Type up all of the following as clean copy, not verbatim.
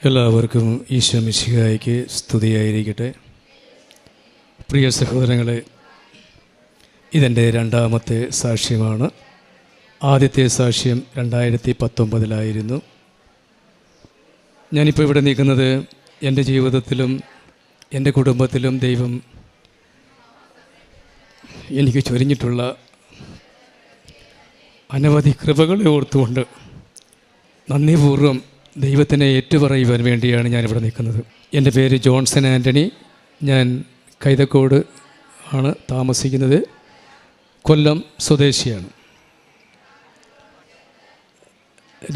എല്ലാവർക്കും ഈശോ മിശിഹായ്ക്ക് സ്തുതിയായിരിക്കട്ടെ. പ്രിയ സഹോദരങ്ങളെ, ഇതെൻ്റെ രണ്ടാമത്തെ സാക്ഷ്യമാണ്. ആദ്യത്തെ സാക്ഷ്യം 2019 ഞാനിപ്പോൾ ഇവിടെ നിൽക്കുന്നത് എൻ്റെ ജീവിതത്തിലും എൻ്റെ കുടുംബത്തിലും ദൈവം എനിക്ക് ചൊരിഞ്ഞിട്ടുള്ള അനവധി കൃപകളെ ഓർത്തുകൊണ്ട് നന്ദിപൂർവ്വം ദൈവത്തിനെ ഏറ്റുപറയുവാൻ വേണ്ടിയാണ് ഞാനിവിടെ നിൽക്കുന്നത്. എൻ്റെ പേര് ജോൺസൺ ആൻ്റണി. ഞാൻ കൈതക്കോട് ആണ് താമസിക്കുന്നത്. കൊല്ലം സ്വദേശിയാണ്.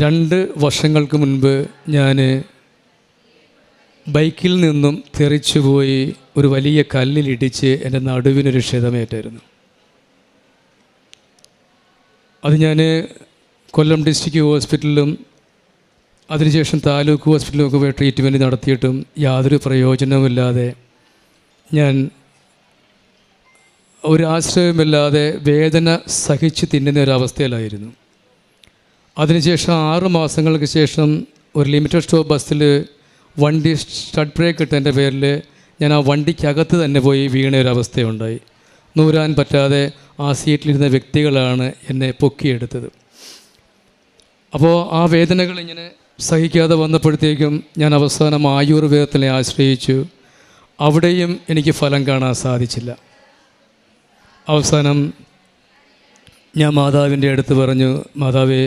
2 വർഷങ്ങൾക്ക് മുൻപ് ഞാൻ ബൈക്കിൽ നിന്നും തെറിച്ചുപോയി ഒരു വലിയ കല്ലിലിടിച്ച് എൻ്റെ നടുവിനൊരു ക്ഷതമേറ്റായിരുന്നു. അത് ഞാൻ കൊല്ലം ഡിസ്ട്രിക്ട് ഹോസ്പിറ്റലിലും അതിനുശേഷം താലൂക്ക് ഹോസ്പിറ്റലിലൊക്കെ പോയി ട്രീറ്റ്മെൻറ്റ് നടത്തിയിട്ടും യാതൊരു പ്രയോജനവുമില്ലാതെ ഞാൻ ഒരു ആശ്രയമില്ലാതെ വേദന സഹിച്ച് തിന്നുന്ന ഒരവസ്ഥയിലായിരുന്നു. അതിനുശേഷം 6 മാസങ്ങൾക്ക് ശേഷം ഒരു ലിമിറ്റഡ് സ്റ്റോപ്പ് ബസ്സിൽ വണ്ടി സ്റ്റഡ് ബ്രേക്ക് ഇട്ടതിൻ്റെ പേരിൽ ഞാൻ ആ വണ്ടിക്കകത്ത് തന്നെ പോയി വീണ ഒരവസ്ഥയുണ്ടായി. നൂരാൻ പറ്റാതെ ആ സീറ്റിലിരുന്ന വ്യക്തികളാണ് എന്നെ പൊക്കിയെടുത്തത്. അപ്പോൾ ആ വേദനകൾ ഇങ്ങനെ സഹിക്കാതെ വന്നപ്പോഴത്തേക്കും ഞാൻ അവസാനം ആയുർവേദത്തിനെ ആശ്രയിച്ചു. അവിടെയും എനിക്ക് ഫലം കാണാൻ സാധിച്ചില്ല. അവസാനം ഞാൻ മാതാവിൻ്റെ അടുത്ത് പറഞ്ഞു, മാതാവേ,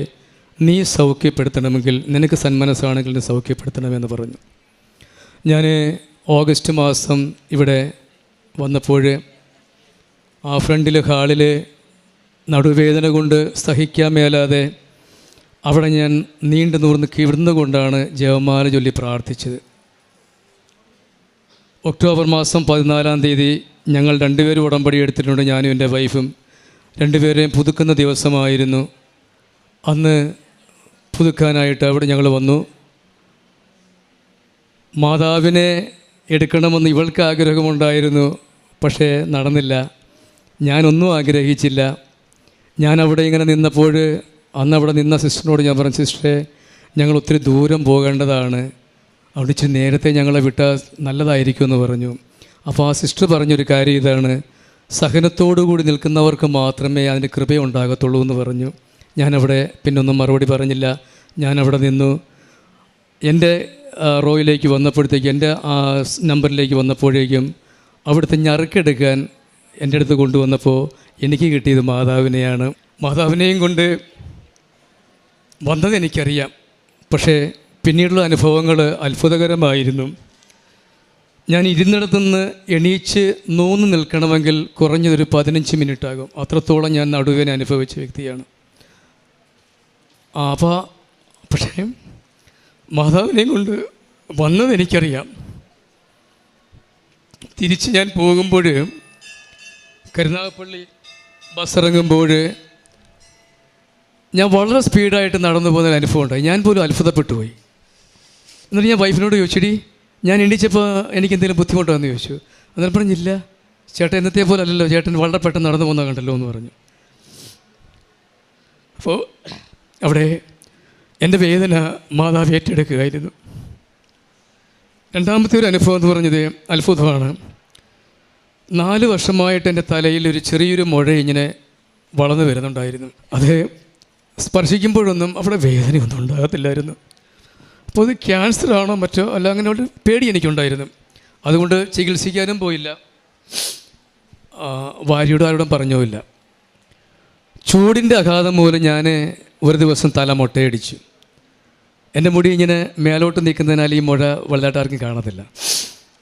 നീ സൗഖ്യപ്പെടുത്തണമെങ്കിൽ, നിനക്ക് സന്മനസ്സാണെങ്കിൽ നീ സൗഖ്യപ്പെടുത്തണമെന്ന് പറഞ്ഞു. ഞാൻ ഓഗസ്റ്റ് മാസം ഇവിടെ വന്നപ്പോൾ ആ ഫ്രണ്ടിലെ ഹാളിൽ നടുവേദന കൊണ്ട് സഹിക്കാൻ മേലാതെ അവിടെ ഞാൻ നീണ്ടു നൂർന്ന് കിടന്നു കൊണ്ടാണ് ജപമാല ചൊല്ലി പ്രാർത്ഥിച്ചത്. ഒക്ടോബർ മാസം 14 ഞങ്ങൾ 2 പേരും ഉടമ്പടി എടുത്തിട്ടുണ്ട്. ഞാനും എൻ്റെ വൈഫും 2 പേരെയും പുതുക്കുന്ന ദിവസമായിരുന്നു. അന്ന് പുതുക്കാനായിട്ട് അവിടെ ഞങ്ങൾ വന്നു. മാതാവിനെ എടുക്കണമെന്ന് ഇവൾക്ക് ആഗ്രഹമുണ്ടായിരുന്നു, പക്ഷേ നടന്നില്ല. ഞാനൊന്നും ആഗ്രഹിച്ചില്ല. ഞാൻ അവിടെ ഇങ്ങനെ നിന്നപ്പോൾ അന്ന് അവിടെ നിന്ന സിസ്റ്ററിനോട് ഞാൻ പറഞ്ഞു, സിസ്റ്ററെ, ഞങ്ങൾ ഒത്തിരി ദൂരം പോകേണ്ടതാണ്, അവിടെ ഇച്ചിരി നേരത്തെ ഞങ്ങളെ വിട്ടാൽ നല്ലതായിരിക്കുമെന്ന് പറഞ്ഞു. അപ്പോൾ ആ സിസ്റ്റർ പറഞ്ഞൊരു കാര്യം ഇതാണ്, സഹനത്തോടുകൂടി നിൽക്കുന്നവർക്ക് മാത്രമേ അതിന് കൃപയുണ്ടാകത്തുള്ളൂ എന്ന് പറഞ്ഞു. ഞാനവിടെ പിന്നൊന്നും മറുപടി പറഞ്ഞില്ല. ഞാനവിടെ നിന്നു. എൻ്റെ റോയിലേക്ക് വന്നപ്പോഴത്തേക്കും, എൻ്റെ ആ നമ്പറിലേക്ക് വന്നപ്പോഴേക്കും അവിടുത്തെ ഞറുക്കെടുക്കാൻ എൻ്റെ അടുത്ത് കൊണ്ടുവന്നപ്പോൾ എനിക്ക് കിട്ടിയത് മാതാവിനെയാണ്. മാതാവിനെയും കൊണ്ട് വന്നത് എനിക്കറിയാം, പക്ഷേ പിന്നീടുള്ള അനുഭവങ്ങൾ അത്ഭുതകരമായിരുന്നു. ഞാൻ ഇരുന്നിടത്തുനിന്ന് എണീച്ച് നൂന്ന് നിൽക്കണമെങ്കിൽ കുറഞ്ഞതൊരു 15 മിനിറ്റാകും. അത്രത്തോളം ഞാൻ നടുവേദന അനുഭവിച്ച വ്യക്തിയാണ്. പക്ഷേ മാതാവിനെയും കൊണ്ട് വന്നത് എനിക്കറിയാം. തിരിച്ച് ഞാൻ പോകുമ്പോൾ കരുനാഗപ്പള്ളി ബസ് ഇറങ്ങുമ്പോൾ ഞാൻ വളരെ സ്പീഡായിട്ട് നടന്നു പോകുന്ന അനുഭവം ഉണ്ടായി. ഞാൻ പോലും അത്ഭുതപ്പെട്ടു പോയി. എന്നിട്ട് ഞാൻ വൈഫിനോട് ചോദിച്ചടി, ഞാൻ എണീച്ചപ്പോൾ എനിക്ക് എന്തെങ്കിലും ബുദ്ധിമുട്ടാണെന്ന് ചോദിച്ചു. അന്നേരം പറഞ്ഞില്ല, ചേട്ടൻ എന്നത്തെ പോലെ അല്ലല്ലോ, ചേട്ടൻ വളരെ പെട്ടെന്ന് നടന്നു പോകുന്ന കണ്ടല്ലോ എന്ന് പറഞ്ഞു. അപ്പോൾ അവിടെ എൻ്റെ വേദന മാതാവ് ഏറ്റെടുക്കുകയായിരുന്നു. രണ്ടാമത്തെ ഒരു അനുഭവം എന്ന് പറഞ്ഞത് അത്ഭുതമാണ്. 4 വർഷമായിട്ട് എൻ്റെ തലയിൽ ഒരു ചെറിയൊരു മുഴ ഇങ്ങനെ വളർന്നു വരുന്നുണ്ടായിരുന്നു. അത് സ്പർശിക്കുമ്പോഴൊന്നും അവിടെ വേദനയൊന്നും ഉണ്ടാകത്തില്ലായിരുന്നു. അപ്പോൾ അത് ക്യാൻസറാണോ മറ്റോ അല്ല, അങ്ങനെ ഒരു പേടി എനിക്കുണ്ടായിരുന്നു. അതുകൊണ്ട് ചികിത്സിക്കാനും പോയില്ല, ഭാര്യയോട് ആരോടും പറഞ്ഞുമില്ല. ചൂടിൻ്റെ ആഘാതം മൂലം ഞാൻ ഒരു ദിവസം തല മൊട്ടയടിച്ചു. എൻ്റെ മുടി ഇങ്ങനെ മേലോട്ട് നിൽക്കുന്നതിനാൽ ഈ മുഴ വലുതായിട്ട് ആർക്കും കാണത്തില്ല.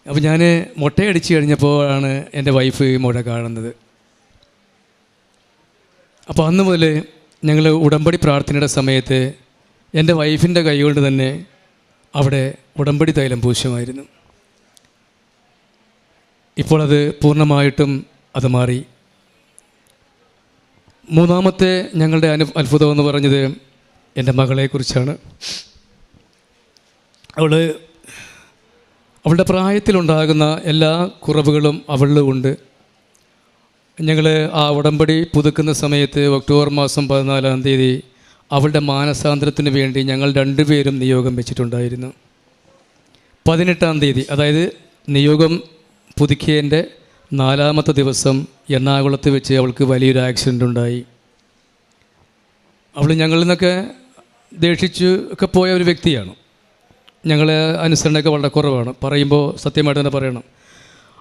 അപ്പോൾ ഞാൻ മൊട്ടയടിച്ച് കഴിഞ്ഞപ്പോഴാണ് എൻ്റെ വൈഫ് ഈ മുഴ കാണുന്നത്. അപ്പോൾ അന്ന് മുതൽ ഞങ്ങൾ ഉടമ്പടി പ്രാർത്ഥനയുടെ സമയത്ത് എൻ്റെ വൈഫിൻ്റെ കൈകൊണ്ട് തന്നെ അവിടെ ഉടമ്പടി തൈലം പൂശുമായിരുന്നു. ഇപ്പോൾ അത് പൂർണ്ണമായിട്ടും അത് മാറി. മൂന്നാമത്തെ ഞങ്ങളുടെ അത്ഭുതം എന്ന് പറഞ്ഞത് എൻ്റെ മകളെക്കുറിച്ചാണ്. അവളുടെ പ്രായത്തിലുണ്ടാകുന്ന എല്ലാ കുറവുകളും അവളിലുണ്ട്. ഞങ്ങൾ ആ ഉടമ്പടി പുതുക്കുന്ന സമയത്ത് ഒക്ടോബർ മാസം 14 അവളുടെ മാനസാന്തരത്തിന് വേണ്ടി ഞങ്ങൾ 2 പേരും നിയോഗം വെച്ചിട്ടുണ്ടായിരുന്നു. 18-ാം തീയതി, അതായത് നിയോഗം പുതുക്കിയതിൻ്റെ 4-ാമത്തെ ദിവസം എറണാകുളത്ത് വെച്ച് അവൾക്ക് വലിയൊരു ആക്സിഡൻ്റ് ഉണ്ടായി. അവൾ ഞങ്ങളിൽ നിന്നൊക്കെ ദേഷിച്ച് ഒക്കെ പോയ ഒരു വ്യക്തിയാണ്. ഞങ്ങളെ അനുസരണയൊക്കെ വളരെ കുറവാണ്, പറയുമ്പോൾ സത്യമായിട്ട് തന്നെ പറയണം.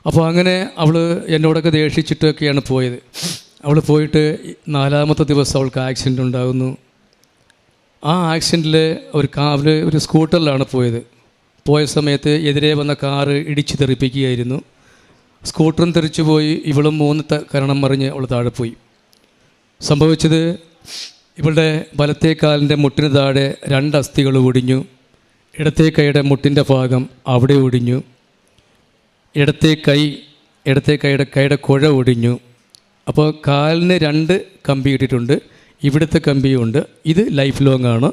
അപ്പോൾ അങ്ങനെ അവൾ എന്നോടൊക്കെ ദേഷിച്ചിട്ടൊക്കെയാണ് പോയത്. അവൾ പോയിട്ട് 4-ാമത്തെ ദിവസം അവൾക്ക് ആക്സിഡൻ്റ് ഉണ്ടാകുന്നു. ആ ആക്സിഡൻറ്റിൽ ഒരു സ്കൂട്ടറിലാണ് പോയത്. പോയ സമയത്ത് എതിരെ വന്ന കാറ് ഇടിച്ച് തെറിപ്പിക്കുകയായിരുന്നു. സ്കൂട്ടറും തെറിച്ചു പോയി. ഇവളും 3 കരണം മറിഞ്ഞ് അവൾ താഴെ പോയി. സംഭവിച്ചത്, ഇവളുടെ വലത്തേ കാലിൻ്റെ മുട്ടിന് താഴെ 2 അസ്ഥികൾ ഒടിഞ്ഞു. ഇടത്തേ കൈയുടെ മുട്ടിൻ്റെ ഭാഗം അവിടെ ഒടിഞ്ഞു. ഇടത്തേ കൈയുടെ കുഴ ഒടിഞ്ഞു. അപ്പോൾ കാലിന് 2 കമ്പി ഇട്ടിട്ടുണ്ട്. ഇവിടുത്തെ കമ്പിയുണ്ട്. ഇത് ലൈഫ് ലോങ് ആണ്.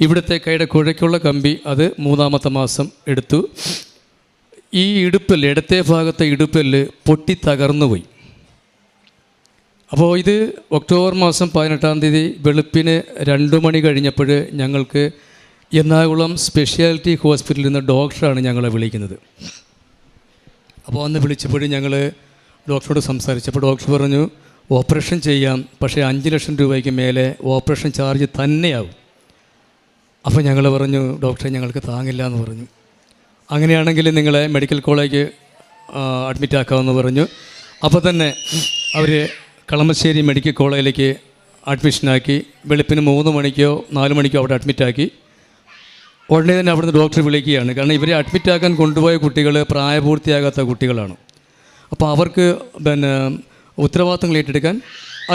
ഇവിടുത്തെ കൈയുടെ കുഴയ്ക്കുള്ള കമ്പി അത് 3-ാമത്തെ മാസം എടുത്തു. ഈ ഇടുപ്പല്ല്, ഇടത്തെ ഭാഗത്തെ ഇടുപ്പല്ല് പൊട്ടി തകർന്നു പോയി. അപ്പോൾ ഇത് ഒക്ടോബർ മാസം 18-ാം തീയതി വെളുപ്പിന് 2 മണി കഴിഞ്ഞപ്പോൾ ഞങ്ങൾക്ക് എറണാകുളം സ്പെഷ്യാലിറ്റി ഹോസ്പിറ്റലിൽ നിന്ന് ഡോക്ടറാണ് ഞങ്ങളെ വിളിക്കുന്നത്. അപ്പോൾ അന്ന് വിളിച്ചപ്പോഴും ഞങ്ങൾ ഡോക്ടറോട് സംസാരിച്ചപ്പോൾ ഡോക്ടർ പറഞ്ഞു, ഓപ്പറേഷൻ ചെയ്യാം, പക്ഷേ 5 ലക്ഷം രൂപയ്ക്ക് മേലെ ഓപ്പറേഷൻ ചാർജ് തന്നെയാവും. അപ്പോൾ ഞങ്ങൾ പറഞ്ഞു, ഡോക്ടറെ ഞങ്ങൾക്ക് താങ്ങില്ല എന്ന് പറഞ്ഞു. അങ്ങനെയാണെങ്കിൽ നിങ്ങളെ മെഡിക്കൽ കോളേജ് അഡ്മിറ്റ് ആക്കാമെന്ന് പറഞ്ഞു. അപ്പോൾ തന്നെ അവർ കളമശ്ശേരി മെഡിക്കൽ കോളേജിലേക്ക് അഡ്മിഷനാക്കി. വെളുപ്പിന് 3 മണിക്കോ 4 മണിക്കോ അവിടെ അഡ്മിറ്റാക്കി. ഉടനെ തന്നെ അവിടുന്ന് ഡോക്ടർ വിളിക്കുകയാണ്. കാരണം ഇവരെ അഡ്മിറ്റാക്കാൻ കൊണ്ടുപോയ കുട്ടികൾ പ്രായപൂർത്തിയാകാത്ത കുട്ടികളാണ്. അപ്പോൾ അവർക്ക് ഉത്തരവാദിത്തങ്ങൾ ഏറ്റെടുക്കാൻ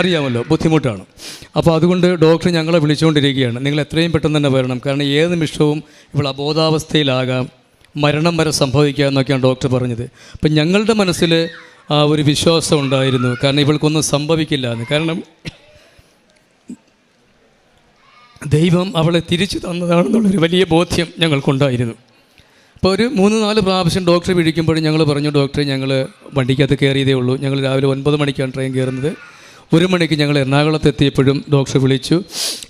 അറിയാമല്ലോ, ബുദ്ധിമുട്ടാണ്. അപ്പോൾ അതുകൊണ്ട് ഡോക്ടർ ഞങ്ങളെ വിളിച്ചുകൊണ്ടിരിക്കുകയാണ്, നിങ്ങൾ എത്രയും പെട്ടെന്ന് തന്നെ വരണം, കാരണം ഏത് നിമിഷവും ഇവൾ അബോധാവസ്ഥയിലാകാം, മരണം വരെ സംഭവിക്കുക എന്നൊക്കെയാണ് ഡോക്ടർ പറഞ്ഞത്. അപ്പം ഞങ്ങളുടെ മനസ്സിൽ ഒരു വിശ്വാസം ഉണ്ടായിരുന്നു, കാരണം ഇവൾക്കൊന്നും സംഭവിക്കില്ല എന്ന്. കാരണം ദൈവം അവളെ തിരിച്ചു തന്നതാണെന്നുള്ളൊരു വലിയ ബോധ്യം ഞങ്ങൾക്കുണ്ടായിരുന്നു. അപ്പോൾ ഒരു 3-4 പ്രാവശ്യം ഡോക്ടറെ വിളിക്കുമ്പോഴും ഞങ്ങൾ പറഞ്ഞു, ഡോക്ടറെ ഞങ്ങൾ വണ്ടിക്കകത്ത് കയറിയതേ ഉള്ളൂ. ഞങ്ങൾ രാവിലെ 9 മണിക്കാണ് ട്രെയിൻ കയറുന്നത്. 1 മണിക്ക് ഞങ്ങൾ എറണാകുളത്ത് എത്തിയപ്പോഴും ഡോക്ടറെ വിളിച്ചു.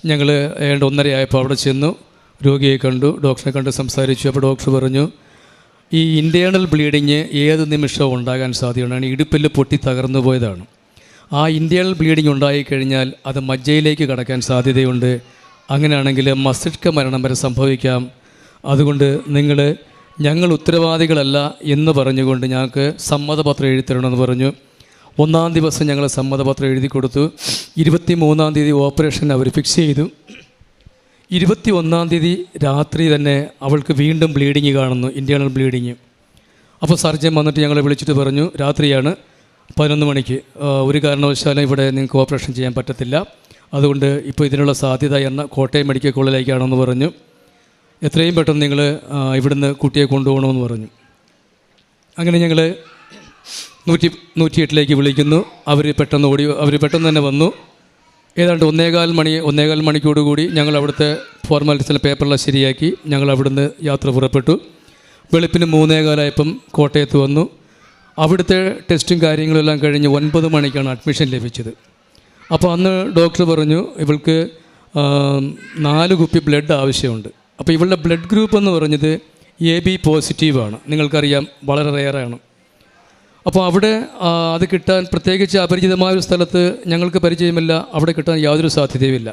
ഞങ്ങൾ 1:30 ആയപ്പോൾ അവിടെ ചെന്നു, രോഗിയെ കണ്ടു, ഡോക്ടറെ കണ്ട് സംസാരിച്ചു. അപ്പോൾ ഡോക്ടർ പറഞ്ഞു, ഈ ഇൻറ്റേർണൽ ബ്ലീഡിങ് ഏത് നിമിഷവും ഉണ്ടാകാൻ സാധ്യതയാണ്. ഇടുപ്പിൽ പൊട്ടി തകർന്നു പോയതാണ്. ആ ഇൻറ്റേർണൽ ബ്ലീഡിങ് ഉണ്ടായിക്കഴിഞ്ഞാൽ അത് മജ്ജയിലേക്ക് കടക്കാൻ സാധ്യതയുണ്ട്. അങ്ങനെയാണെങ്കിൽ മസ്തിഷ്ക മരണം വരെ സംഭവിക്കാം. അതുകൊണ്ട് ഞങ്ങൾ ഉത്തരവാദികളല്ല എന്ന് പറഞ്ഞുകൊണ്ട് ഞങ്ങൾക്ക് സമ്മതപത്രം എഴുതി തരണമെന്ന് പറഞ്ഞു. 1-ാം ദിവസം ഞങ്ങൾ സമ്മതപത്രം എഴുതി കൊടുത്തു. 23-ാം തീയതി ഓപ്പറേഷൻ അവർ ഫിക്സ് ചെയ്തു. 21-ാം തീയതി രാത്രി തന്നെ അവൾക്ക് വീണ്ടും ബ്ലീഡിങ് കാണുന്നു, ഇൻറ്റേർണൽ ബ്ലീഡിങ്. അപ്പോൾ സർജൻ വന്നിട്ട് ഞങ്ങളെ വിളിച്ചിട്ട് പറഞ്ഞു, രാത്രിയാണ് 11 മണിക്ക്, ഒരു കാരണവശാലും ഇവിടെ നിങ്ങൾക്ക് ഓപ്പറേഷൻ ചെയ്യാൻ പറ്റത്തില്ല, അതുകൊണ്ട് ഇപ്പോൾ ഇതിനുള്ള സാധ്യത കോട്ടയം മെഡിക്കൽ കോളേജിലേക്കാണെന്ന് പറഞ്ഞു. എത്രയും പെട്ടെന്ന് നിങ്ങൾ ഇവിടുന്ന് കുട്ടിയെ കൊണ്ടുപോകണമെന്ന് പറഞ്ഞു. അങ്ങനെ ഞങ്ങൾ 108 വിളിക്കുന്നു. അവർ പെട്ടെന്ന് തന്നെ വന്നു. ഏതാണ്ട് 1:15 മണിക്കൂടുകൂടി ഞങ്ങൾ അവിടുത്തെ ഫോർമാലിറ്റീസിലെ പേപ്പറെല്ലാം ശരിയാക്കി ഞങ്ങൾ അവിടുന്ന് യാത്ര പുറപ്പെട്ടു. വെളുപ്പിന് 3:15 കോട്ടയത്ത് വന്നു. അവിടുത്തെ ടെസ്റ്റും കാര്യങ്ങളെല്ലാം കഴിഞ്ഞ് 9 മണിക്കാണ് അഡ്മിഷൻ ലഭിച്ചത്. അപ്പോൾ അന്ന് ഡോക്ടർ പറഞ്ഞു, ഇവൾക്ക് 4 കുപ്പി ബ്ലഡ് ആവശ്യമുണ്ട്. അപ്പോൾ ഇവളുടെ ബ്ലഡ് ഗ്രൂപ്പ് എന്ന് പറഞ്ഞത് AB പോസിറ്റീവാണ്. നിങ്ങൾക്കറിയാം, വളരെ റെയറാണ്. അപ്പോൾ അവിടെ അത് കിട്ടാൻ, പ്രത്യേകിച്ച് അപരിചിതമായ ഒരു സ്ഥലത്ത് ഞങ്ങൾക്ക് പരിചയമില്ല, അവിടെ കിട്ടാൻ യാതൊരു സാധ്യതയുമില്ല.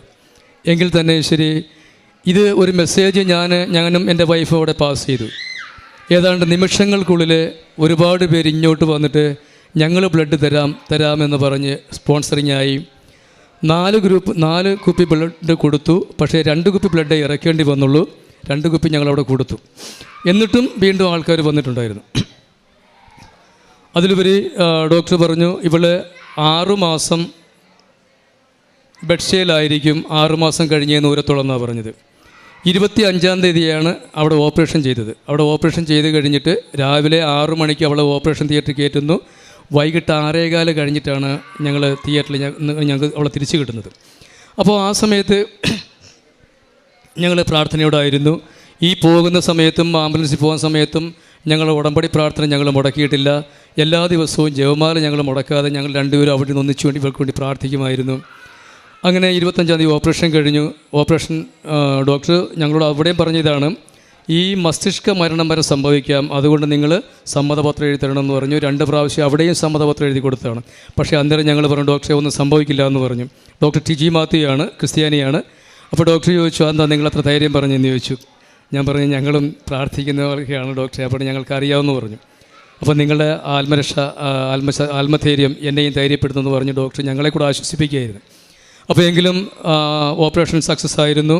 എങ്കിൽ തന്നെ ശരി, ഇത് ഒരു മെസ്സേജ് ഞാനും എൻ്റെ വൈഫും അവിടെ പാസ് ചെയ്തു. ഏതാണ്ട് നിമിഷങ്ങൾക്കുള്ളിൽ ഒരുപാട് പേര് ഇങ്ങോട്ട് വന്നിട്ട് ഞങ്ങൾ ബ്ലഡ് തരാമെന്ന് പറഞ്ഞ് സ്പോൺസറിങ്ങായി 4 കുപ്പി ബ്ലഡ് കൊടുത്തു. പക്ഷേ 2 കുപ്പി ബ്ലഡ് ഇറക്കേണ്ടി വന്നുള്ളൂ. 2 കുപ്പി ഞങ്ങളവിടെ കൊടുത്തു. എന്നിട്ടും വീണ്ടും ആൾക്കാർ വന്നിട്ടുണ്ടായിരുന്നു. അതിലുപരി ഡോക്ടർ പറഞ്ഞു, ഇവള് 6 മാസം ബെഡ്ഷേലായിരിക്കും, 6 മാസം കഴിഞ്ഞേ നൂരത്തോളം എന്നാണ് പറഞ്ഞത്. 25-ാം തീയതിയാണ് അവിടെ ഓപ്പറേഷൻ ചെയ്തത്. അവിടെ ഓപ്പറേഷൻ ചെയ്ത് കഴിഞ്ഞിട്ട് രാവിലെ 6 മണിക്ക് അവളെ ഓപ്പറേഷൻ തിയേറ്ററിൽ കയറ്റുന്നു. വൈകിട്ട് 6:15 കഴിഞ്ഞിട്ടാണ് ഞങ്ങൾ തിയേറ്ററിൽ ഞങ്ങൾക്ക് അവളെ തിരിച്ചു കിട്ടുന്നത്. അപ്പോൾ ആ സമയത്ത് ഞങ്ങൾ പ്രാർത്ഥനയോടായിരുന്നു. ഈ പോകുന്ന സമയത്തും ആംബുലൻസിൽ പോകുന്ന സമയത്തും ഞങ്ങൾ ഉടമ്പടി പ്രാർത്ഥന ഞങ്ങൾ മുടക്കിയിട്ടില്ല. എല്ലാ ദിവസവും ജപമാല ഞങ്ങൾ മുടക്കാതെ ഞങ്ങൾ രണ്ടുപേരും അവിടെ നിന്ന് ഒന്നിച്ചു വേണ്ടി ഇവർക്ക് വേണ്ടി പ്രാർത്ഥിക്കുമായിരുന്നു. അങ്ങനെ 25-ാം തീയതി ഓപ്പറേഷൻ കഴിഞ്ഞു. ഓപ്പറേഷൻ ഡോക്ടർ ഞങ്ങളോട് അവിടെയും പറഞ്ഞതാണ്, ഈ മസ്തിഷ്ക മരണം വരെ സംഭവിക്കാം, അതുകൊണ്ട് നിങ്ങൾ സമ്മതപത്രം എഴുതി തരണമെന്ന് പറഞ്ഞു. 2 പ്രാവശ്യം അവിടെയും സമ്മതപത്രം എഴുതി കൊടുത്തതാണ്. പക്ഷേ അന്നേരം ഞങ്ങൾ പറഞ്ഞു ഡോക്ടറെ ഒന്നും സംഭവിക്കില്ല എന്ന് പറഞ്ഞു. ഡോക്ടർ ടി ജി മാത്യുവാണ്, ക്രിസ്ത്യാനിയാണ്. അപ്പോൾ ഡോക്ടർ ചോദിച്ചു എന്താ നിങ്ങളത്ര ധൈര്യം പറഞ്ഞെന്ന് ചോദിച്ചു. ഞാൻ പറഞ്ഞു ഞങ്ങളും പ്രാർത്ഥിക്കുന്നവർക്കാണ് ഡോക്ടറെ, അപ്പോൾ ഞങ്ങൾക്ക് അറിയാമെന്ന് പറഞ്ഞു. അപ്പോൾ നിങ്ങളുടെ ആത്മധൈര്യം എന്നെയും ധൈര്യപ്പെടുത്തുമെന്ന് പറഞ്ഞു ഡോക്ടർ ഞങ്ങളെ കൂടെ ആശ്വസിപ്പിക്കുകയായിരുന്നു. അപ്പോൾ എങ്കിലും ഓപ്പറേഷൻ സക്സസ് ആയിരുന്നു.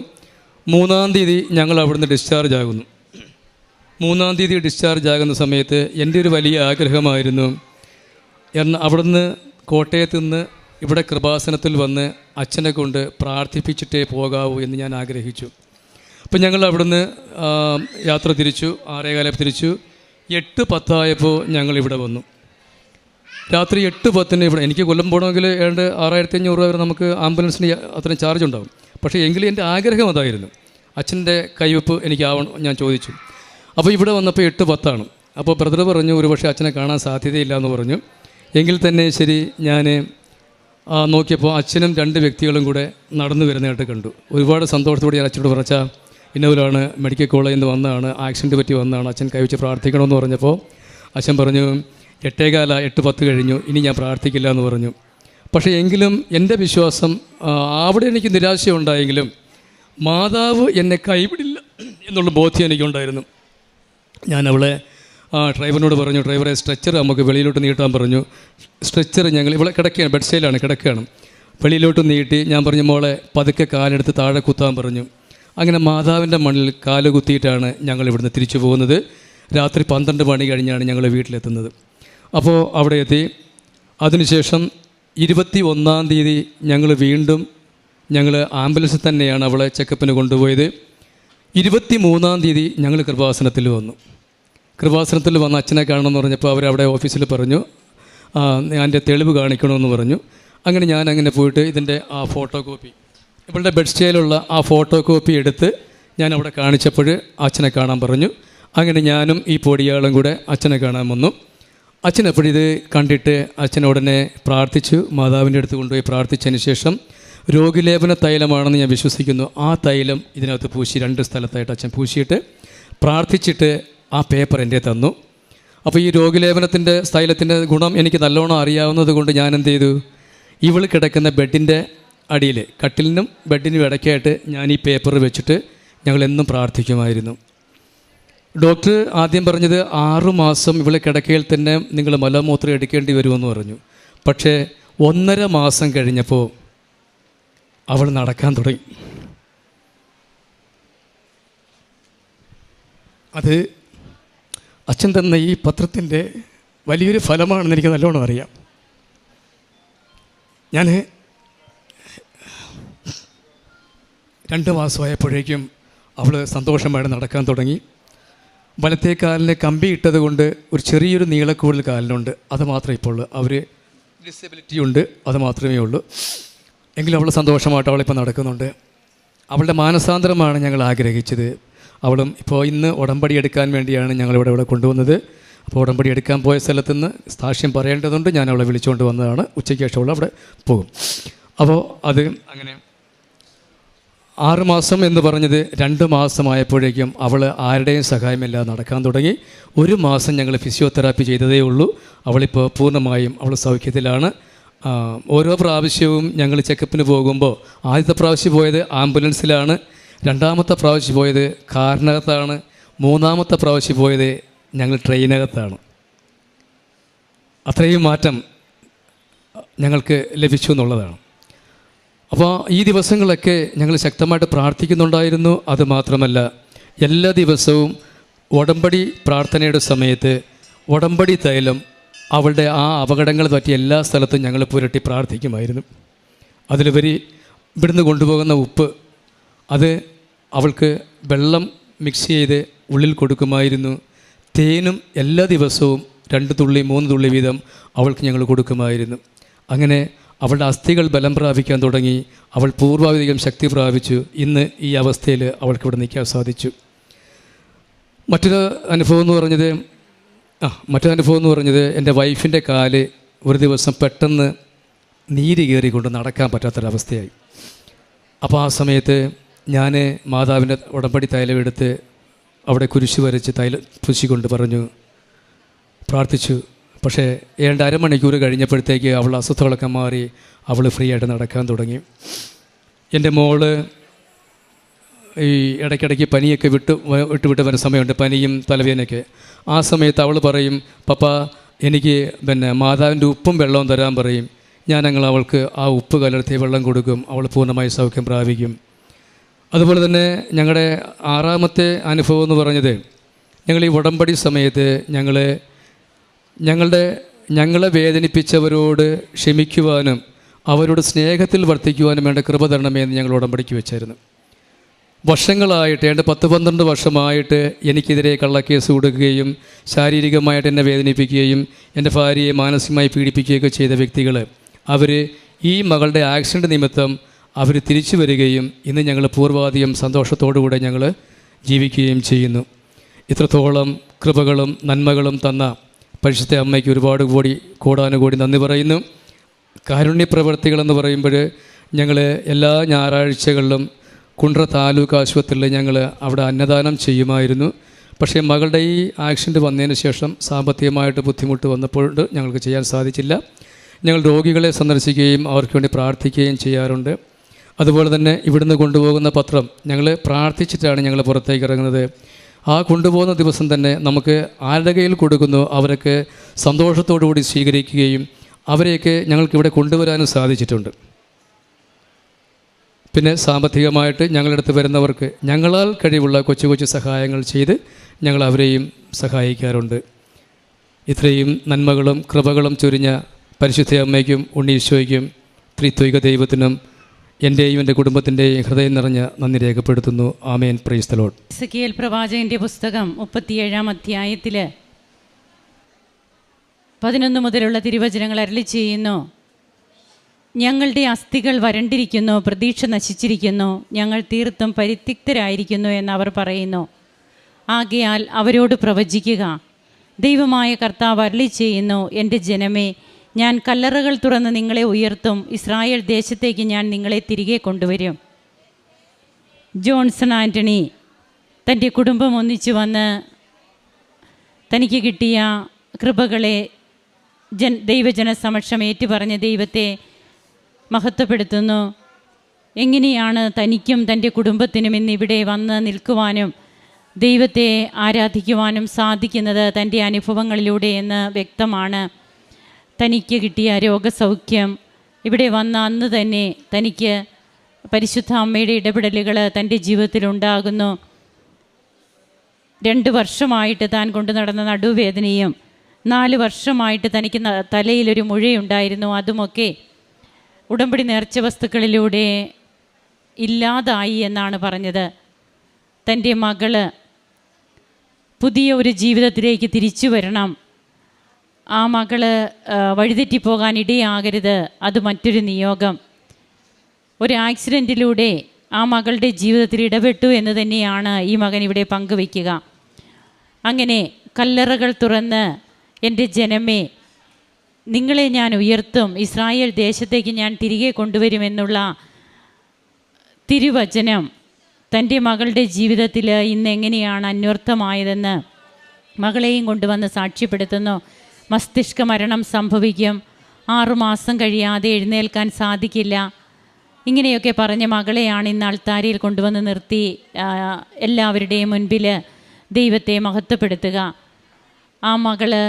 3-ാം തീയതി ഞങ്ങൾ അവിടുന്ന് ഡിസ്ചാർജ് ആകുന്നു. 3-ാം തീയതി ഡിസ്ചാർജ് ആകുന്ന സമയത്ത് എൻ്റെ ഒരു വലിയ ആഗ്രഹമായിരുന്നു അവിടുന്ന് കോട്ടയത്ത് നിന്ന് ഇവിടെ കൃപാസനത്തിൽ വന്ന് അച്ഛനെ കൊണ്ട് പ്രാർത്ഥിപ്പിച്ചിട്ടേ പോകാവൂ എന്ന് ഞാൻ ആഗ്രഹിച്ചു. അപ്പം ഞങ്ങൾ അവിടുന്ന് യാത്ര തിരിച്ചു. 6:15 തിരിച്ചു. 8:10 ഞങ്ങളിവിടെ വന്നു. രാത്രി 8:10 ഇവിടെ എനിക്ക് കൊല്ലം പോകണമെങ്കിൽ ഏതാണ്ട് 6,500 വരെ നമുക്ക് ആംബുലൻസിന് അത്രയും ചാർജ് ഉണ്ടാകും. പക്ഷേ എങ്കിലും എൻ്റെ ആഗ്രഹം അതായിരുന്നു, അച്ഛൻ്റെ കൈവെപ്പ് എനിക്കാവണം ഞാൻ ചോദിച്ചു. അപ്പോൾ ഇവിടെ വന്നപ്പോൾ 8:10. അപ്പോൾ ബ്രദർ പറഞ്ഞു ഒരു പക്ഷേ അച്ഛനെ കാണാൻ സാധ്യതയില്ല എന്ന് പറഞ്ഞു. എങ്കിൽ തന്നെ ശരി ഞാൻ നോക്കിയപ്പോൾ അച്ഛനും 2 വ്യക്തികളും കൂടെ നടന്നു വരുന്നതായിട്ട് കണ്ടു. ഒരുപാട് സന്തോഷത്തോടെ ഞാൻ അച്ഛനോട് പറഞ്ഞാൽ ഇന്നവരാണ് മെഡിക്കൽ കോളേജിൽ നിന്ന് വന്നതാണ്, ആക്സിഡൻറ്റ് പറ്റി വന്നതാണ്, അച്ഛൻ കൈവച്ച് പ്രാർത്ഥിക്കണമെന്ന് പറഞ്ഞപ്പോൾ അച്ഛൻ പറഞ്ഞു 8:10 കഴിഞ്ഞു, ഇനി ഞാൻ പ്രാർത്ഥിക്കില്ല എന്ന് പറഞ്ഞു. പക്ഷേ എങ്കിലും എൻ്റെ വിശ്വാസം അവിടെ എനിക്ക് നിരാശയുണ്ടായെങ്കിലും മാതാവ് എന്നെ കൈവിടില്ല എന്നുള്ള ബോധ്യം എനിക്കുണ്ടായിരുന്നു. ഞാൻ അവളെ ഡ്രൈവറിനോട് പറഞ്ഞു ഡ്രൈവറെ സ്ട്രെച്ചർ നമുക്ക് വെളിയിലോട്ട് നീട്ടാൻ പറഞ്ഞു. സ്ട്രെച്ചർ ഞങ്ങൾ ഇവിടെ കിടക്കുകയാണ്, ബെഡ് സൈഡിലാണ് കിടക്കുകയാണ്, വെളിയിലോട്ട് നീട്ടി. ഞാൻ പറഞ്ഞു മോളെ പതുക്കെ കാലെടുത്ത് താഴെ കുത്താൻ പറഞ്ഞു. അങ്ങനെ മാതാവിൻ്റെ മണ്ണിൽ കാല് കുത്തിയിട്ടാണ് ഞങ്ങൾ ഇവിടുന്ന് തിരിച്ചു പോകുന്നത്. രാത്രി 12 മണി കഴിഞ്ഞാണ് ഞങ്ങൾ വീട്ടിലെത്തുന്നത്. അപ്പോൾ അവിടെ എത്തി. അതിനുശേഷം 21-ാം തീയതി ഞങ്ങൾ ആംബുലൻസിൽ തന്നെയാണ് അവളെ ചെക്കപ്പിന് കൊണ്ടുപോയത്. 23-ാം തീയതി ഞങ്ങൾ കൃപാസനത്തിൽ വന്നു. കൃപാസനത്തിൽ വന്ന് അച്ഛനെ കാണണമെന്ന് പറഞ്ഞപ്പോൾ അവരവിടെ ഓഫീസിൽ പറഞ്ഞു എൻ്റെ തെളിവ് കാണിക്കണമെന്ന് പറഞ്ഞു. അങ്ങനെ ഞാൻ പോയിട്ട് ഇതിൻ്റെ ആ ഫോട്ടോ കോപ്പി ഇവളുടെ ബെഡ് സ്റ്റേയിലുള്ള ആ ഫോട്ടോ കോപ്പി എടുത്ത് ഞാൻ അവിടെ കാണിച്ചപ്പോൾ അച്ഛനെ കാണാൻ പറഞ്ഞു. അങ്ങനെ ഞാനും ഈ പൊടിയാളും കൂടെ അച്ഛനെ കാണാൻ വന്നു. അച്ഛനെപ്പോഴിത് കണ്ടിട്ട് അച്ഛനുടനെ പ്രാർത്ഥിച്ചു. മാതാവിൻ്റെ അടുത്ത് കൊണ്ടുപോയി പ്രാർത്ഥിച്ചതിന് ശേഷം രോഗിലേപന തൈലമാണെന്ന് ഞാൻ വിശ്വസിക്കുന്നു. ആ തൈലം ഇതിനകത്ത് പൂശി 2 സ്ഥലത്തായിട്ട് അച്ഛൻ പൂശിയിട്ട് പ്രാർത്ഥിച്ചിട്ട് ആ പേപ്പർ എൻ്റെ തന്നു. അപ്പോൾ ഈ രോഗിലേപനത്തിൻ്റെ തൈലത്തിൻ്റെ ഗുണം എനിക്ക് നല്ലോണം അറിയാവുന്നത് കൊണ്ട് ഞാൻ എന്ത് ചെയ്തു, ഇവൾ കിടക്കുന്ന ബെഡിൻ്റെ അടിയിൽ കട്ടിലിനും ബെഡിനും ഇടയ്ക്കായിട്ട് ഞാൻ ഈ പേപ്പർ വെച്ചിട്ട് ഞങ്ങളെന്നും പ്രാർത്ഥിക്കുമായിരുന്നു. ഡോക്ടർ ആദ്യം പറഞ്ഞത് 6 മാസം ഇവളെ കിടക്കയിൽ തന്നെ നിങ്ങൾ മലമൂത്രം എടുക്കേണ്ടി വരുമെന്ന് പറഞ്ഞു. പക്ഷേ 1.5 മാസം കഴിഞ്ഞപ്പോൾ അവൾ നടക്കാൻ തുടങ്ങി. അത് അച്ഛൻ തന്ന ഈ പത്രത്തിൻ്റെ വലിയൊരു ഫലമാണെന്ന് എനിക്ക് നല്ലോണം അറിയാം. ഞാൻ 2 മാസമായപ്പോഴേക്കും അവൾ സന്തോഷമായിട്ട് നടക്കാൻ തുടങ്ങി. വലത്തെ കാലിന് കമ്പി ഇട്ടത് കൊണ്ട് ഒരു ചെറിയൊരു നീളക്കൂടുതൽ കാലിനുണ്ട്, അത് മാത്രമേ ഇപ്പോൾ ഉള്ളൂ. അവർ ഡിസബിലിറ്റി ഉണ്ട്, അത് മാത്രമേ ഉള്ളൂ. എങ്കിലും അവൾ സന്തോഷമായിട്ട് അവളിപ്പോൾ നടക്കുന്നുണ്ട്. അവളുടെ മാനസാന്തരമാണ് ഞങ്ങൾ ആഗ്രഹിച്ചത്. അവളും ഇപ്പോൾ ഇന്ന് ഉടമ്പടി എടുക്കാൻ വേണ്ടിയാണ് ഞങ്ങളിവിടെ കൊണ്ടുവന്നത്. അപ്പോൾ ഉടമ്പടി എടുക്കാൻ പോയ സ്ഥലത്ത് നിന്ന് സാക്ഷ്യം പറയേണ്ടതുണ്ട്. ഞാൻ അവളെ വിളിച്ചുകൊണ്ട് വന്നതാണ്. ഉച്ചയ്ക്ക് ശേഷം അവൾ അവിടെ പോകും. അപ്പോൾ അത് അങ്ങനെ 6 മാസം എന്ന് പറഞ്ഞത് 2 മാസമായപ്പോഴേക്കും അവൾ ആരുടെയും സഹായമില്ലാതെ നടക്കാൻ തുടങ്ങി. 1 മാസം ഞങ്ങൾ ഫിസിയോതെറാപ്പി ചെയ്തതേ ഉള്ളൂ. അവളിപ്പോൾ പൂർണ്ണമായും അവൾ സൗഖ്യത്തിലാണ്. ഓരോ പ്രാവശ്യവും ഞങ്ങൾ ചെക്കപ്പിന് പോകുമ്പോൾ ആദ്യത്തെ പ്രാവശ്യം പോയത് ആംബുലൻസിലാണ്, 2ാമത്തെ പ്രാവശ്യം പോയത് കാറിനകത്താണ്, 3ാമത്തെ പ്രാവശ്യം പോയത് ഞങ്ങൾ ട്രെയിനകത്താണ്. അത്രയും മാറ്റം ഞങ്ങൾക്ക് ലഭിച്ചു എന്നുള്ളതാണ്. അപ്പോൾ ഈ ദിവസങ്ങളൊക്കെ ഞങ്ങൾ ശക്തമായിട്ട് പ്രാർത്ഥിക്കുന്നുണ്ടായിരുന്നു. അതുമാത്രമല്ല എല്ലാ ദിവസവും ഉടമ്പടി പ്രാർത്ഥനയുടെ സമയത്ത് ഉടമ്പടി തൈലം അവളുടെ ആ അപകടങ്ങൾ പറ്റിയ എല്ലാ സ്ഥലത്തും ഞങ്ങൾ പുരട്ടി പ്രാർത്ഥിക്കുമായിരുന്നു. അതിലുപരി ഇവിടുന്ന് കൊണ്ടുപോകുന്ന ഉപ്പ് അത് അവൾക്ക് വെള്ളം മിക്സ് ചെയ്ത് ഉള്ളിൽ കൊടുക്കുമായിരുന്നു. തേനും എല്ലാ ദിവസവും 2 തുള്ളി 3 തുള്ളി വീതം അവൾക്ക് ഞങ്ങൾ കൊടുക്കുമായിരുന്നു. അങ്ങനെ അവളുടെ അസ്ഥികൾ ബലം പ്രാപിക്കാൻ തുടങ്ങി. അവൾ പൂർവാധികം ശക്തി പ്രാപിച്ചു. ഇന്ന് ഈ അവസ്ഥയിൽ അവൾക്കിവിടെ നിൽക്കാൻ സാധിച്ചു. മറ്റൊരു അനുഭവം എന്ന് പറഞ്ഞത് എൻ്റെ വൈഫിൻ്റെ കാല് ഒരു ദിവസം പെട്ടെന്ന് നീര് കയറിക്കൊണ്ട് നടക്കാൻ പറ്റാത്തൊരവസ്ഥയായി. അപ്പോൾ ആ സമയത്ത് ഞാൻ മാതാവിൻ്റെ ഉടമ്പടി തൈലം എടുത്ത് അവിടെ കുരിശ് വരച്ച് പൂശിക്കൊണ്ട് പറഞ്ഞു, പ്രാർത്ഥിച്ചു. പക്ഷേ ഏതാണ്ട് അരമണിക്കൂർ കഴിഞ്ഞപ്പോഴത്തേക്ക് അവൾ അസ്വസ്ഥകളൊക്കെ മാറി, അവൾ ഫ്രീ ആയിട്ട് നടക്കാൻ തുടങ്ങി. എൻ്റെ മോള് ഈ ഇടയ്ക്കിടയ്ക്ക് പനിയൊക്കെ വിട്ട് വരുന്ന സമയമുണ്ട്, പനിയും തലവേദനയൊക്കെ. ആ സമയത്ത് അവൾ പറയും, പപ്പ എനിക്ക് മാതാവിൻ്റെ ഉപ്പും വെള്ളവും തരാൻ പറയും. ഞാനങ്ങൾ അവൾക്ക് ആ ഉപ്പ് കലർത്തിയ വെള്ളം കൊടുക്കും, അവൾ പൂർണ്ണമായി സൗഖ്യം പ്രാപിക്കും. അതുപോലെ തന്നെ ഞങ്ങളുടെ 6ാമത്തെ അനുഭവം എന്ന് പറഞ്ഞത്, ഞങ്ങൾ ഈ ഉടമ്പടി സമയത്ത് ഞങ്ങളെ വേദനിപ്പിച്ചവരോട് ക്ഷമിക്കുവാനും അവരോട് സ്നേഹത്തിൽ വർത്തിക്കുവാനും വേണ്ട കൃപ തരണമേ എന്ന് ഞങ്ങൾ ഉടമ്പടിക്ക് വെച്ചായിരുന്നു. വർഷങ്ങളായിട്ട് 10-12 വർഷമായിട്ട് എനിക്കെതിരെ കള്ളക്കേസ് കൊടുക്കുകയും ശാരീരികമായിട്ട് എന്നെ വേദനിപ്പിക്കുകയും എൻ്റെ ഭാര്യയെ മാനസികമായി പീഡിപ്പിക്കുകയൊക്കെ ചെയ്ത വ്യക്തികൾ, അവർ ഈ മകളുടെ ആക്സിഡൻറ്റ് നിമിത്തം അവർ തിരിച്ചു വരികയും ഇന്ന് ഞങ്ങൾ പൂർവാധികം സന്തോഷത്തോടുകൂടെ ഞങ്ങൾ ജീവിക്കുകയും ചെയ്യുന്നു. ഇത്രത്തോളം കൃപകളും നന്മകളും തന്ന പരിശുദ്ധ അമ്മയ്ക്ക് ഒരുപാട് കോടാനുകൂടി നന്ദി പറയുന്നു. കാരുണ്യപ്രവർത്തികളെന്ന് പറയുമ്പോൾ ഞങ്ങൾ എല്ലാ ഞായറാഴ്ചകളിലും കുണ്ട്ര താലൂക്ക് ആശുപത്രിയിൽ ഞങ്ങൾ അവിടെ അന്നദാനം ചെയ്യുമായിരുന്നു. പക്ഷേ മകളുടെ ഈ ആക്സിഡൻറ്റ് വന്നതിന് ശേഷം സാമ്പത്തികമായിട്ട് ബുദ്ധിമുട്ട് വന്നപ്പോൾ ഞങ്ങൾക്ക് ചെയ്യാൻ സാധിച്ചില്ല. ഞങ്ങൾ രോഗികളെ സന്ദർശിക്കുകയും അവർക്ക് വേണ്ടി പ്രാർത്ഥിക്കുകയും ചെയ്യാറുണ്ട്. അതുപോലെ തന്നെ ഇവിടുന്ന് കൊണ്ടുപോകുന്ന പത്രം ഞങ്ങൾ പ്രാർത്ഥിച്ചിട്ടാണ് ഞങ്ങൾ പുറത്തേക്ക് ഇറങ്ങുന്നത്. ആ കൊണ്ടുപോകുന്ന ദിവസം തന്നെ നമുക്ക് ആരുടെ കയ്യിൽ കൊടുക്കുന്നു അവരൊക്കെ സന്തോഷത്തോടു കൂടി സ്വീകരിക്കുകയും അവരെയൊക്കെ ഞങ്ങൾക്കിവിടെ കൊണ്ടുവരാനും സാധിച്ചിട്ടുണ്ട്. പിന്നെ സാമ്പത്തികമായിട്ട് ഞങ്ങളുടെ അടുത്ത് വരുന്നവർക്ക് ഞങ്ങളാൽ കഴിവുള്ള കൊച്ചു കൊച്ചു സഹായങ്ങൾ ചെയ്ത് ഞങ്ങൾ അവരെയും സഹായിക്കാറുണ്ട്. ഇത്രയും നന്മകളും കൃപകളും ചൊരിഞ്ഞ പരിശുദ്ധ അമ്മയ്ക്കും ഉണ്ണീശോയ്ക്കും ത്രിത്വിക ദൈവത്തിനും എൻ്റെയും എൻ്റെ കുടുംബത്തിൻ്റെയും ഹൃദയം നിറഞ്ഞ നന്ദി രേഖപ്പെടുത്തുന്നു. ആമേൻ. Praise the Lord. എസെക്കിയേൽ പ്രവാചകൻ്റെ പുസ്തകം 37-ാം അധ്യായത്തിൽ 11 മുതലുള്ള തിരുവചനങ്ങൾ അരുളി ചെയ്യുന്നു. ഞങ്ങളുടെ അസ്ഥികൾ വരണ്ടിരിക്കുന്നു, പ്രതീക്ഷ നശിച്ചിരിക്കുന്നു, ഞങ്ങൾ തീർത്തും പരിത്യക്തരായിരിക്കുന്നു എന്നവർ പറയുന്നു. ആകയാൽ അവരോട് പ്രവചിക്കുക, ദൈവമായ കർത്താവ് അരുളി ചെയ്യുന്നു, എൻ്റെ ജനമേ, ഞാൻ കല്ലറകൾ തുറന്ന് നിങ്ങളെ ഉയർത്തും, ഇസ്രായേൽ ദേശത്തേക്ക് ഞാൻ നിങ്ങളെ തിരികെ കൊണ്ടുവരും. ജോൺസൺ ആൻ്റണി തൻ്റെ കുടുംബം ഒന്നിച്ചു വന്ന് തനിക്ക് കിട്ടിയ കൃപകളെ ദൈവജന സമക്ഷം ഏറ്റുപറഞ്ഞ് ദൈവത്തെ മഹത്വപ്പെടുത്തുന്നു. എങ്ങനെയാണ് തനിക്കും തൻ്റെ കുടുംബത്തിനും ഇന്നിവിടെ വന്ന് നിൽക്കുവാനും ദൈവത്തെ ആരാധിക്കുവാനും സാധിക്കുന്നത് തൻ്റെ അനുഭവങ്ങളിലൂടെ എന്ന് വ്യക്തമാണ്. തനിക്ക് കിട്ടിയ രോഗസൗഖ്യം ഇവിടെ വന്ന അന്ന് തന്നെ തനിക്ക് പരിശുദ്ധ അമ്മയുടെ ഇടപെടലുകൾ തൻ്റെ ജീവിതത്തിലുണ്ടാകുന്നു. 2 വർഷമായിട്ട് താൻ കൊണ്ടു നടന്ന നടുവേദനയും 4 വർഷമായിട്ട് തനിക്ക് തലയിലൊരു മുഴയുണ്ടായിരുന്നു, അതുമൊക്കെ ഉടമ്പടി നേർച്ച വസ്തുക്കളിലൂടെ ഇല്ലാതായി എന്നാണ് പറഞ്ഞത്. തൻ്റെ മകള് പുതിയ ഒരു ജീവിതത്തിലേക്ക് തിരിച്ചു വരണം, ആ മകള് വഴിതെറ്റിപ്പോകാൻ ഇടയാകരുത്, അത് മറ്റൊരു നിയോഗം. ഒരു ആക്സിഡൻറ്റിലൂടെ ആ മകളുടെ ജീവിതത്തിൽ ഇടപെട്ടു എന്ന് തന്നെയാണ് ഈ മകൻ ഇവിടെ പങ്കുവയ്ക്കുക. അങ്ങനെ കല്ലറകൾ തുറന്ന് എൻ്റെ ജനമേ, നിങ്ങളെ ഞാൻ ഉയർത്തും, ഇസ്രായേൽ ദേശത്തേക്ക് ഞാൻ തിരികെ കൊണ്ടുവരുമെന്നുള്ള തിരുവചനം തൻ്റെ മകളുടെ ജീവിതത്തിൽ ഇന്ന് എങ്ങനെയാണ് അന്വർത്ഥമായതെന്ന് മകളെയും കൊണ്ടുവന്ന് സാക്ഷ്യപ്പെടുത്തുന്നു. മസ്തിഷ്ക മരണം സംഭവിക്കും, 6 മാസം കഴിയാതെ എഴുന്നേൽക്കാൻ സാധിക്കില്ല, ഇങ്ങനെയൊക്കെ പറഞ്ഞ മകളെയാണ് ഇന്ന് അൾത്താരയിൽ കൊണ്ടുവന്ന് നിർത്തി എല്ലാവരുടെയും മുൻപിൽ ദൈവത്തെ മഹത്വപ്പെടുത്തുക. ആ മകള്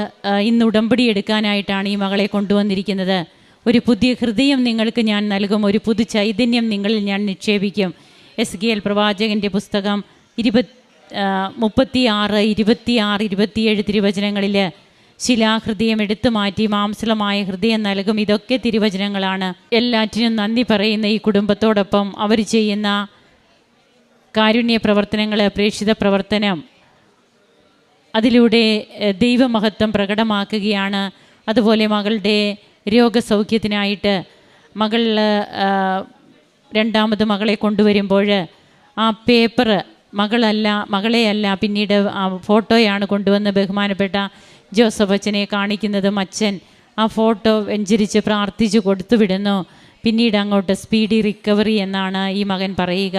ഇന്ന് ഉടമ്പടി എടുക്കാനായിട്ടാണ് ഈ മകളെ കൊണ്ടുവന്നിരിക്കുന്നത്. ഒരു പുതിയ ഹൃദയം നിങ്ങൾക്ക് ഞാൻ നൽകും, ഒരു പുതു ചൈതന്യം നിങ്ങളിൽ ഞാൻ നിക്ഷേപിക്കും. എസെക്കിയേൽ പ്രവാചകൻ്റെ പുസ്തകം 36, 26, 27 തിരുവചനങ്ങളിൽ ശിലാഹൃദയം എടുത്തു മാറ്റി മാംസളമായ ഹൃദയം നൽകും. ഇതൊക്കെ തിരുവചനങ്ങളാണ്. എല്ലാറ്റിനും നന്ദി പറയുന്ന ഈ കുടുംബത്തോടൊപ്പം അവർ ചെയ്യുന്ന കാരുണ്യ പ്രവർത്തനങ്ങൾ, പ്രേക്ഷിത പ്രവർത്തനം, അതിലൂടെ ദൈവമഹത്വം പ്രകടമാക്കുകയാണ്. അതുപോലെ മകളുടെ രോഗസൗഖ്യത്തിനായിട്ട് രണ്ടാമത് മകളെ കൊണ്ടുവരുമ്പോൾ ആ പേപ്പർ മകളെയല്ല പിന്നീട് ആ ഫോട്ടോയാണ് കൊണ്ടുവന്ന് ബഹുമാനപ്പെട്ട ജോസഫ് അച്ഛനെ കാണിക്കുന്നതും അച്ഛൻ ആ ഫോട്ടോ വെഞ്ചരിച്ച് പ്രാർത്ഥിച്ച് കൊടുത്തു വിടുന്നു. പിന്നീട് അങ്ങോട്ട് സ്പീഡി റിക്കവറി എന്നാണ് ഈ മകൻ പറയുക.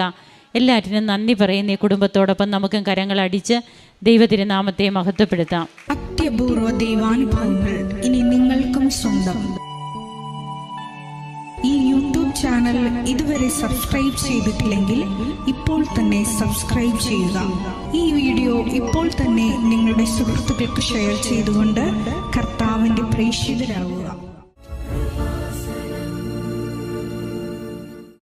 എല്ലാറ്റിനും നന്ദി പറയുന്ന ഈ കുടുംബത്തോടൊപ്പം നമുക്കും കരങ്ങളടിച്ച് ദൈവതിരുനാമത്തെ മഹത്വപ്പെടുത്താം. അത്യപൂർവ ദൈവാനുഭവങ്ങൾ ഇനി നിങ്ങൾക്കും സ്വന്തം. ഈ യൂട്യൂബ് ചാനൽ ഇതുവരെ സബ്സ്ക്രൈബ് ചെയ്തിട്ടില്ലെങ്കിൽ ഇപ്പോൾ തന്നെ സബ്സ്ക്രൈബ് ചെയ്യുക. ഈ വീഡിയോ ഇപ്പോൾ തന്നെ നിങ്ങളുടെ സുഹൃത്തുക്കൾക്ക് ഷെയർ ചെയ്തുകൊണ്ട് കർത്താവിൻ്റെ പ്രേക്ഷിതരാകുക.